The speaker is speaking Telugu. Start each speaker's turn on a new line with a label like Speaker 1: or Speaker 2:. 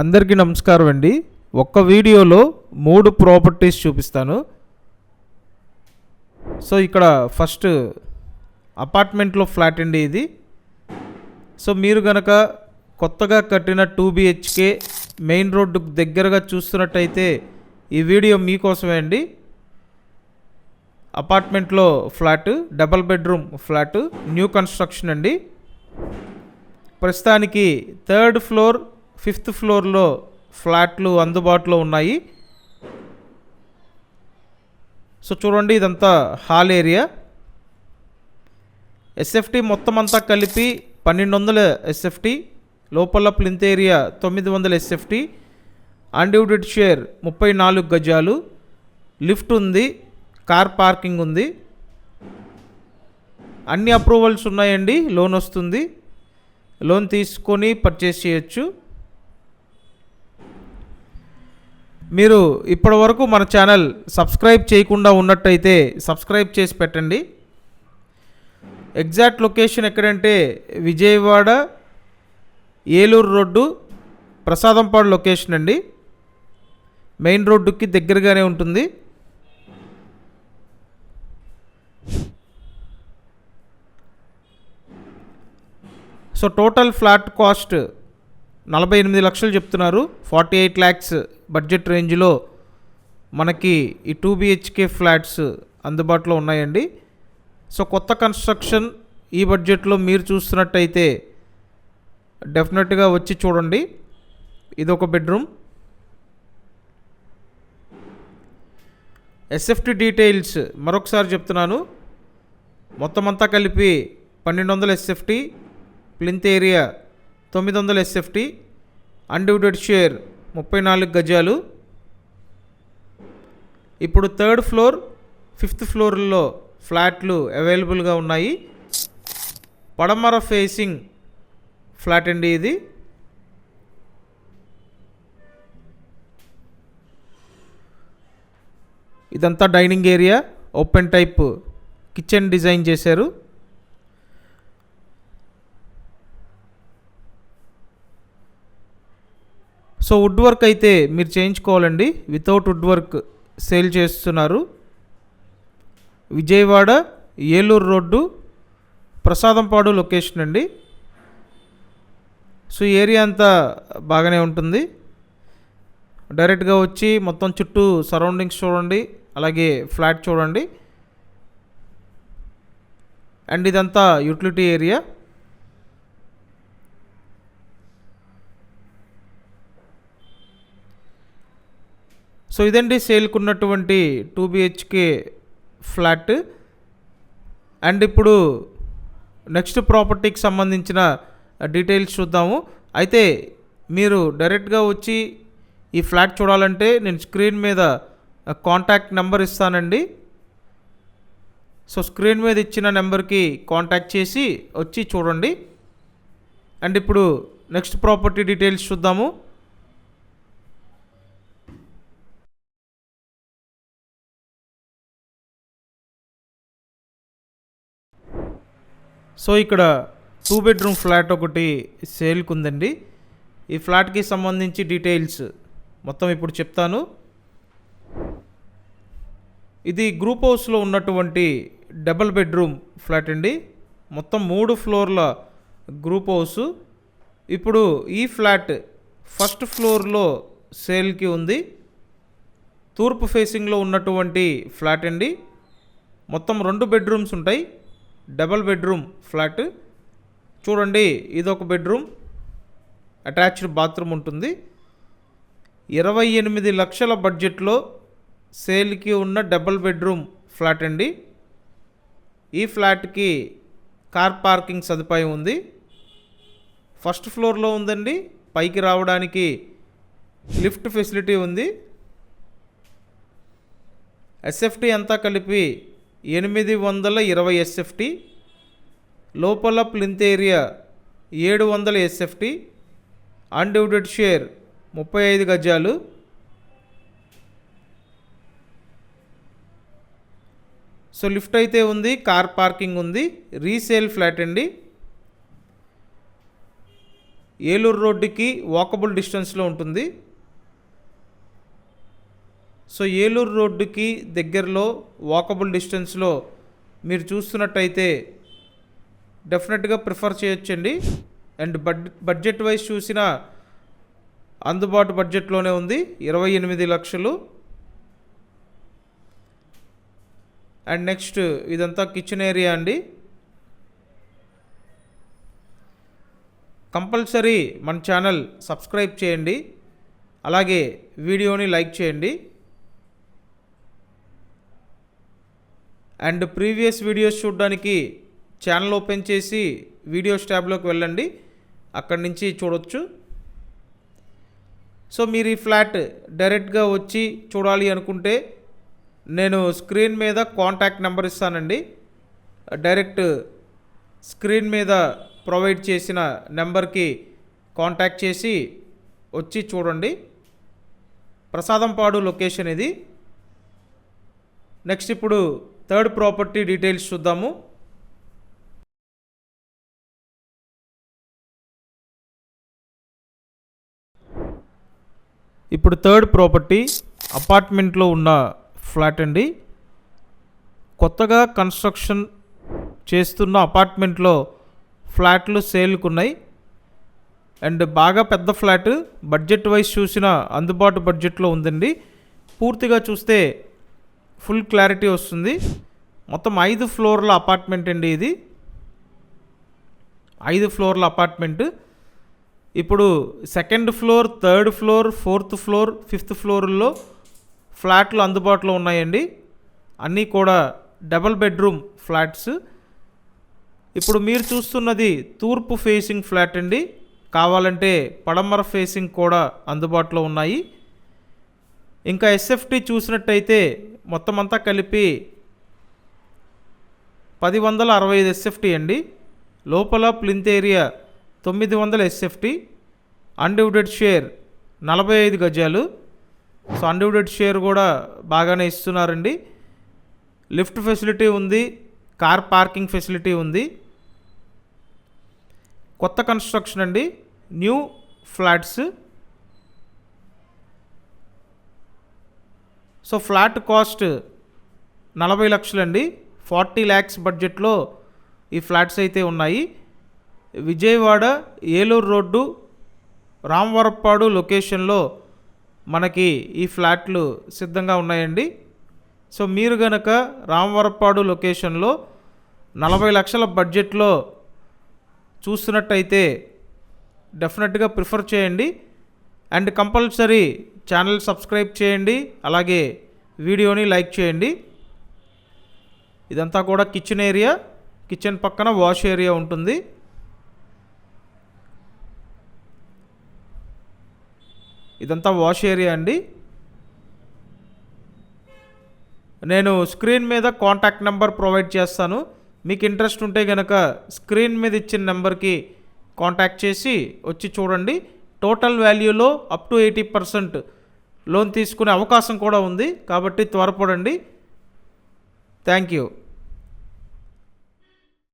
Speaker 1: అందరికీ నమస్కారం అండి. ఒక్క వీడియోలో 3 ప్రాపర్టీస్ చూపిస్తాను. సో ఇక్కడ ఫస్ట్ అపార్ట్మెంట్లో ఫ్లాట్ అండి ఇది. సో మీరు గనక కొత్తగా కట్టిన 2 BHK మెయిన్ రోడ్డు దగ్గరగా చూస్తున్నట్టయితే ఈ వీడియో మీకోసమే అండి. అపార్ట్మెంట్లో flat, double bedroom flat, new construction అండి. ప్రస్తుతానికి 3rd ఫ్లోర్ 5th ఫ్లోర్లో ఫ్లాట్లు అందుబాటులో ఉన్నాయి. సో చూడండి, ఇదంతా హాల్ ఏరియా. SFT మొత్తం అంతా కలిపి 1200 SFT, లోపల plinth area 900 SFT, undivided share 34 గజాలు, లిఫ్ట్ ఉంది, కార్ పార్కింగ్ ఉంది, అన్ని అప్రూవల్స్ ఉన్నాయండి. లోన్ వస్తుంది, లోన్ తీసుకొని పర్చేస్ చేయొచ్చు. మీరు ఇప్పటి వరకు మన ఛానల్ సబ్స్క్రైబ్ చేయకుండా ఉన్నట్టయితే సబ్స్క్రైబ్ చేసి పెట్టండి. ఎగ్జాక్ట్ లొకేషన్ ఎక్కడంటే విజయవాడ ఏలూరు రోడ్డు ప్రసాదంపాడు లొకేషన్ అండి. మెయిన్ రోడ్డుకి దగ్గరగానే ఉంటుంది. సో టోటల్ ఫ్లాట్ కాస్ట్ 48 లక్షలు చెప్తున్నారు. 48 lakhs బడ్జెట్ రేంజ్లో మనకి ఈ 2 BHK ఫ్లాట్స్ అందుబాటులో ఉన్నాయండి. సో కొత్త కన్స్ట్రక్షన్ ఈ బడ్జెట్లో మీరు చూస్తున్నట్టయితే డెఫినెట్గా వచ్చి చూడండి. ఇదొక బెడ్రూమ్. SFT డీటెయిల్స్ మరొకసారి చెప్తున్నాను. మొత్తం అంతా కలిపి 1200 SFT, plinth area 900 SFT, undivided share 34 గజాలు. ఇప్పుడు 3rd ఫ్లోర్ 5th ఫ్లోర్లో ఫ్లాట్లు అవైలబుల్గా ఉన్నాయి. పడమర ఫేసింగ్ ఫ్లాట్ అండి ఇది. ఇదంతా dining area, open type kitchen design చేశారు. సో వుడ్ వర్క్ అయితే మీరు చేయించుకోవాలండి. వితౌట్ వుడ్ వర్క్ సేల్ చేస్తున్నారు. విజయవాడ ఏలూరు రోడ్డు ప్రసాదంపాడు లొకేషన్ అండి. సో ఏరియా అంతా బాగానే ఉంటుంది. డైరెక్ట్గా వచ్చి మొత్తం చుట్టూ సరౌండింగ్స్ చూడండి, అలాగే ఫ్లాట్ చూడండి. అండ్ ఇదంతా యూటిలిటీ ఏరియా. సో ఇదండి సేల్కు ఉన్నటువంటి 2 BHK ఫ్లాట్. అండ్ ఇప్పుడు నెక్స్ట్ ప్రాపర్టీకి సంబంధించిన డీటెయిల్స్ చూద్దాము. అయితే మీరు డైరెక్ట్గా వచ్చి ఈ ఫ్లాట్ చూడాలంటే నేను స్క్రీన్ మీద కాంటాక్ట్ నెంబర్ ఇస్తానండి. సో స్క్రీన్ మీద ఇచ్చిన నెంబర్కి కాంటాక్ట్ చేసి వచ్చి చూడండి. అండ్ ఇప్పుడు నెక్స్ట్ ప్రాపర్టీ డీటెయిల్స్ చూద్దాము. సో ఇక్కడ 2 బెడ్రూమ్ ఫ్లాట్ ఒకటి సేల్కి ఉందండి. ఈ ఫ్లాట్కి సంబంధించి డీటెయిల్స్ మొత్తం ఇప్పుడు చెప్తాను. ఇది గ్రూప్ హౌస్లో ఉన్నటువంటి డబల్ బెడ్రూమ్ ఫ్లాట్ అండి. మొత్తం 3 ఫ్లోర్ల గ్రూప్ హౌస్. ఇప్పుడు ఈ ఫ్లాట్ 1st ఫ్లోర్లో సేల్కి ఉంది. తూర్పు ఫేసింగ్లో ఉన్నటువంటి ఫ్లాట్ అండి. మొత్తం 2 బెడ్రూమ్స్ ఉంటాయి. డబల్ బెడ్రూమ్ ఫ్లాట్ చూడండి. ఇదొక బెడ్రూమ్, అటాచ్డ్ బాత్రూమ్ ఉంటుంది. 28 లక్షల బడ్జెట్లో సేల్కి ఉన్న డబల్ బెడ్రూమ్ ఫ్లాట్ అండి. ఈ ఫ్లాట్కి కార్ పార్కింగ్ సదుపాయం ఉంది. 1st ఫ్లోర్లో ఉందండి. పైకి రావడానికి లిఫ్ట్ ఫెసిలిటీ ఉంది. SFT అంతా కలిపి 820 SFT, లోపల plinth area 700 SFT, undivided share 35 గజాలు. సో లిఫ్ట్ అయితే ఉంది, కార్ పార్కింగ్ ఉంది. రీసేల్ ఫ్లాట్ అండి. ఏలూరు రోడ్డుకి వాకబుల్ డిస్టెన్స్లో ఉంటుంది. సో ఏలూరు రోడ్డుకి దగ్గరలో వాకబుల్ డిస్టెన్స్లో మీరు చూస్తున్నట్టయితే డెఫినెట్గా ప్రిఫర్ చేయొచ్చండి. అండ్ బడ్జెట్ వైజ్ చూసిన అందుబాటు బడ్జెట్లోనే ఉంది, 28 లక్షలు. అండ్ నెక్స్ట్ ఇదంతా కిచెన్ ఏరియా అండి. కంపల్సరీ మన ఛానల్ సబ్స్క్రైబ్ చేయండి, అలాగే వీడియోని లైక్ చేయండి. అండ్ ప్రీవియస్ వీడియోస్ చూడడానికి ఛానల్ ఓపెన్ చేసి వీడియోస్ ట్యాబ్లోకి వెళ్ళండి, అక్కడి నుంచి చూడొచ్చు. సో మీరు ఈ ఫ్లాట్ డైరెక్ట్గా వచ్చి చూడాలి అనుకుంటే నేను స్క్రీన్ మీద కాంటాక్ట్ నెంబర్ ఇస్తానండి. డైరెక్ట్ స్క్రీన్ మీద ప్రొవైడ్ చేసిన నెంబర్కి కాంటాక్ట్ చేసి వచ్చి చూడండి. ప్రసాదంపాడు లొకేషన్ ఇది. నెక్స్ట్ ఇప్పుడు థర్డ్ ప్రాపర్టీ డీటెయిల్స్ చూద్దాము. ఇప్పుడు థర్డ్ ప్రాపర్టీ అపార్ట్మెంట్లో ఉన్న ఫ్లాట్ అండి. కొత్తగా కన్స్ట్రక్షన్ చేస్తున్న అపార్ట్మెంట్లో ఫ్లాట్లు సేల్కు ఉన్నాయి. అండ్ బాగా పెద్ద ఫ్లాట్, బడ్జెట్ వైజ్ చూసిన అందుబాటు బడ్జెట్లో ఉందండి. పూర్తిగా చూస్తే ఫుల్ క్లారిటీ వస్తుంది. మొత్తం 5 ఫ్లోర్ల అపార్ట్మెంట్ అండి ఇది. 5 ఫ్లోర్ల అపార్ట్మెంట్. ఇప్పుడు second floor, third floor, fourth floor, fifth ఫ్లోర్లో ఫ్లాట్లు అందుబాటులో ఉన్నాయండి. అన్నీ కూడా డబల్ బెడ్రూమ్ ఫ్లాట్స్. ఇప్పుడు మీరు చూస్తున్నది తూర్పు ఫేసింగ్ ఫ్లాట్ అండి. కావాలంటే పడమర ఫేసింగ్ కూడా అందుబాటులో ఉన్నాయి. ఇంకా ఎస్ఎఫ్టీ చూసినట్టయితే మొత్తం అంతా కలిపి 1065 ఎస్ఎఫ్టీ అండి. లోపల plinth area 900 SFT. Undivided share 45 గజాలు. సో అన్డివిడెడ్ షేర్ కూడా బాగానే ఇస్తున్నారండి. లిఫ్ట్ ఫెసిలిటీ ఉంది, కార్ పార్కింగ్ ఫెసిలిటీ ఉంది. కొత్త కన్స్ట్రక్షన్ అండి, new flats. So flat cost 40 లక్షలండి. 40 lakhs బడ్జెట్లో ఈ ఫ్లాట్స్ అయితే ఉన్నాయి. విజయవాడ ఏలూరు రోడ్డు రామవరప్పాడు లొకేషన్లో మనకి ఈ ఫ్లాట్లు సిద్ధంగా ఉన్నాయండి. సో మీరు గనక రామవరప్పాడు లొకేషన్లో 40 లక్షల బడ్జెట్లో చూస్తున్నట్టయితే డెఫినెట్గా ప్రిఫర్ చేయండి. అండ్ కంపల్సరీ ఛానల్ సబ్స్క్రైబ్ చేయండి, అలాగే వీడియోని లైక్ చేయండి. ఇదంతా కూడా కిచెన్ ఏరియా. కిచెన్ పక్కన వాష్ ఏరియా ఉంటుంది. ఇదంతా వాష్ ఏరియా అండి. నేను స్క్రీన్ మీద కాంటాక్ట్ నెంబర్ ప్రొవైడ్ చేస్తాను. మీకు ఇంట్రెస్ట్ ఉంటే కనుక స్క్రీన్ మీద ఇచ్చిన నెంబర్కి కాంటాక్ట్ చేసి వచ్చి చూడండి. టోటల్ వాల్యూలో అప్ టు 80% లోన్ తీసుకునే అవకాశం కూడా ఉంది, కాబట్టి త్వరపడండి. Thank you.